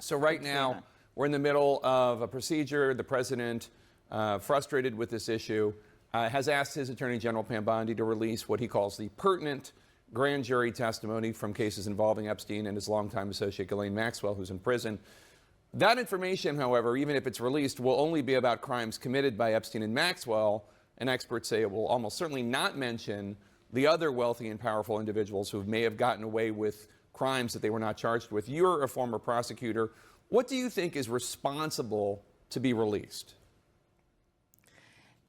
So right now, we're in the middle of a procedure. The president, frustrated with this issue, has asked his Attorney General Pam Bondi to release what he calls the pertinent grand jury testimony from cases involving Epstein and his longtime associate Ghislaine Maxwell, who's in prison. That information, however, even if it's released, will only be about crimes committed by Epstein and Maxwell, and experts say it will almost certainly not mention the other wealthy and powerful individuals who may have gotten away with crimes that they were not charged with. You're a former prosecutor. What do you think is responsible to be released?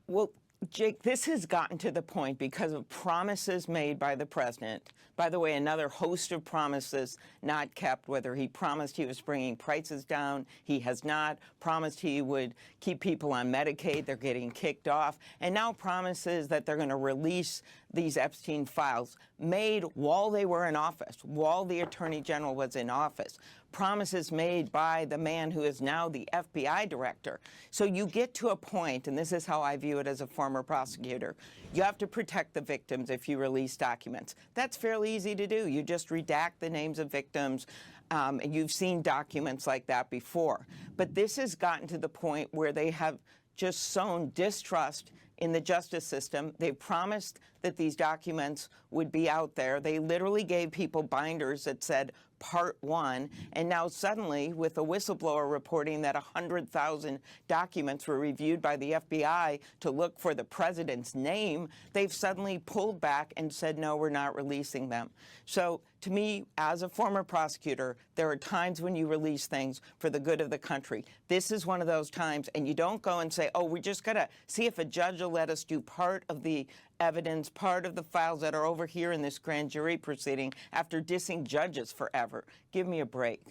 Well, Jake, this has gotten to the point because of promises made by the president. By the way, another host of promises not kept, whether he promised he was bringing prices down, he has not, promised he would keep people on Medicaid, they're getting kicked off, and now promises that they're going to release these Epstein files made while they were in office, while the Attorney General was in office. Promises made by the man who is now the FBI director. So you get to a point, and this is how I view it as a former prosecutor, you have to protect the victims if you release documents. That's fairly easy to do. You just redact the names of victims, and you've seen documents like that before. But this has gotten to the point where they have just sown distrust in the justice system. They promised that these documents would be out there. They literally gave people binders that said Part 1, and now suddenly, with a whistleblower reporting that 100,000 documents were reviewed by the FBI to look for the president's name, they've suddenly pulled back and said, no, we're not releasing them. So to me, as a former prosecutor, there are times when you release things for the good of the country. This is one of those times, and you don't go and say, oh, we just got to see if a judge will let us do part of the evidence, part of the files that are over here in this grand jury proceeding after dissing judges forever. Give me a break.